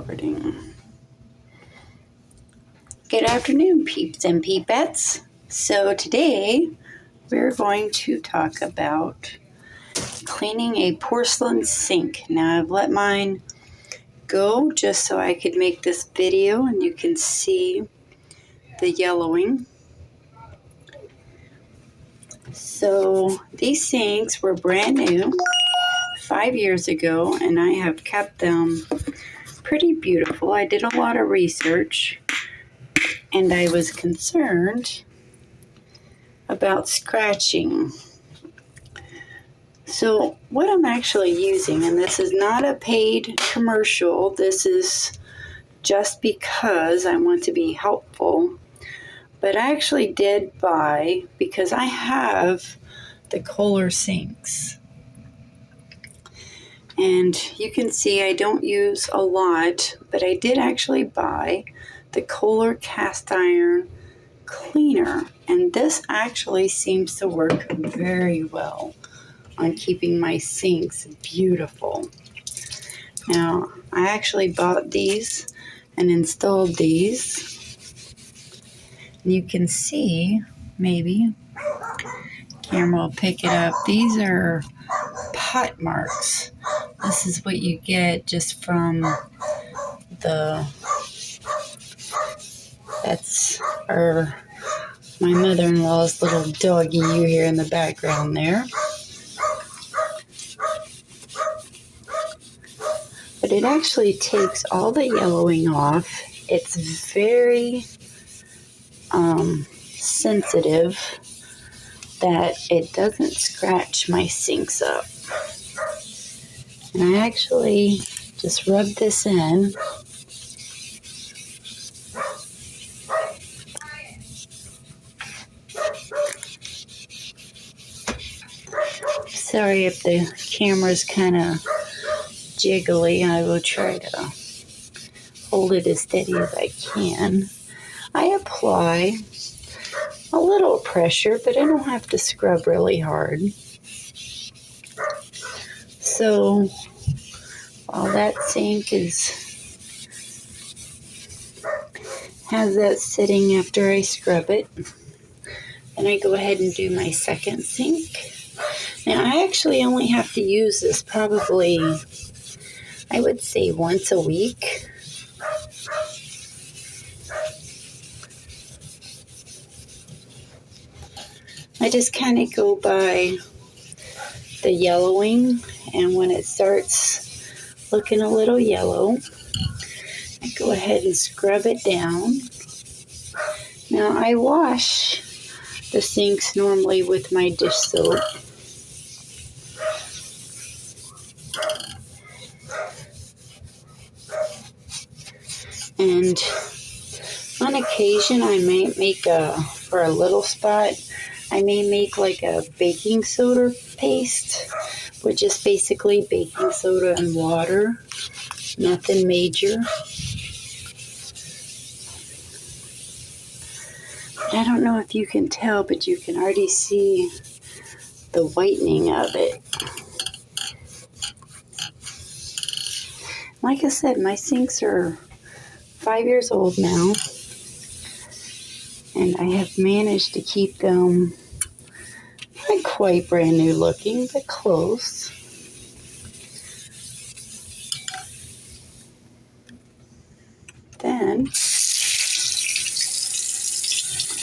recording. Good afternoon, peeps and peepettes. So today we're going to talk about cleaning a porcelain sink. Now I've let mine go just so I could make this video and you can see the yellowing. So these sinks were brand new 5 years ago and I have kept them pretty beautiful. I did a lot of research and I was concerned about scratching. So what I'm actually using, and this is not a paid commercial, this is just because I want to be helpful, but I actually did buy, because I have the Kohler sinks. And you can see I don't use a lot, but I did actually buy the Kohler cast iron cleaner. And this actually seems to work very well on keeping my sinks beautiful. Now, I actually bought these and installed these. And you can see, maybe, camera will pick it up. These are pot marks. This is what you get just from that's my mother-in-law's little doggy you hear in the background there. But it actually takes all the yellowing off. It's very sensitive that it doesn't scratch my sinks up. And I actually just rub this in. Sorry if the camera's kind of jiggly. I will try to hold it as steady as I can. I apply a little pressure, but I don't have to scrub really hard. So while that sink has that sitting after I scrub it, then I go ahead and do my second sink. Now I actually only have to use this probably, I would say, once a week. I just kind of go by the yellowing, and when it starts looking a little yellow, I go ahead and scrub it down. Now I wash the sinks normally with my dish soap. And on occasion I may make for a little spot, I may make like a baking soda paste, which is basically baking soda and water, nothing major. I don't know if you can tell, but you can already see the whitening of it. Like I said, my sinks are 5 years old now, and I have managed to keep them not quite brand new looking, but close. Then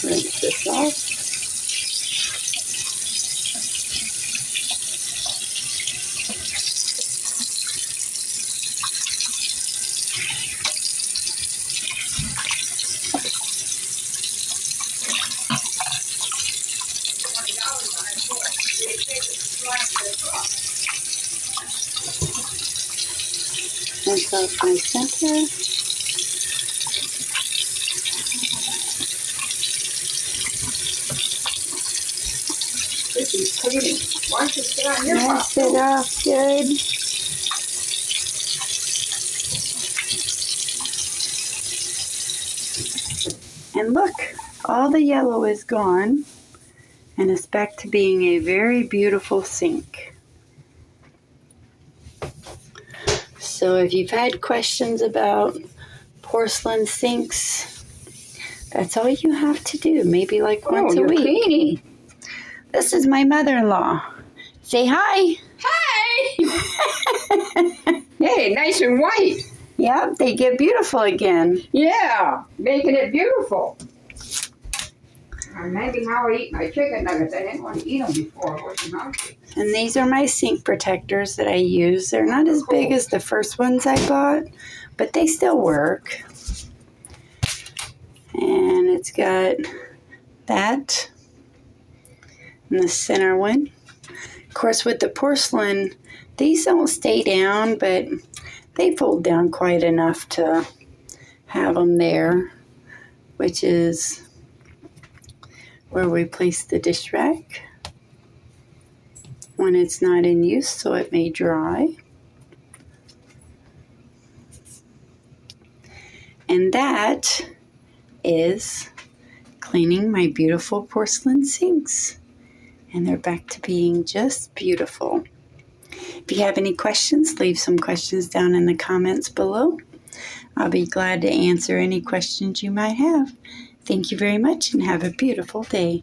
rinse this off. Rinse off my center. Wash it on your Rinse it off good. And look, all the yellow is gone, and it's back to being a very beautiful sink. So if you've had questions about porcelain sinks, that's all you have to do. Maybe like once a you're week. cleaning. This is my mother-in-law. Say hi. Hi! Hey, nice and white. Yep, they get beautiful again. Yeah, making it beautiful. Maybe how I eat my chicken nuggets. I didn't want to eat them before. I wasn't hungry. And these are my sink protectors that I use. They're not as big as the first ones I bought, but they still work. And it's got that and the center one. Of course, with the porcelain, these don't stay down, but they fold down quite enough to have them there, which is where we place the dish rack when it's not in use, so it may dry. And that is cleaning my beautiful porcelain sinks. And they're back to being just beautiful. If you have any questions, leave some questions down in the comments below. I'll be glad to answer any questions you might have. Thank you very much and have a beautiful day.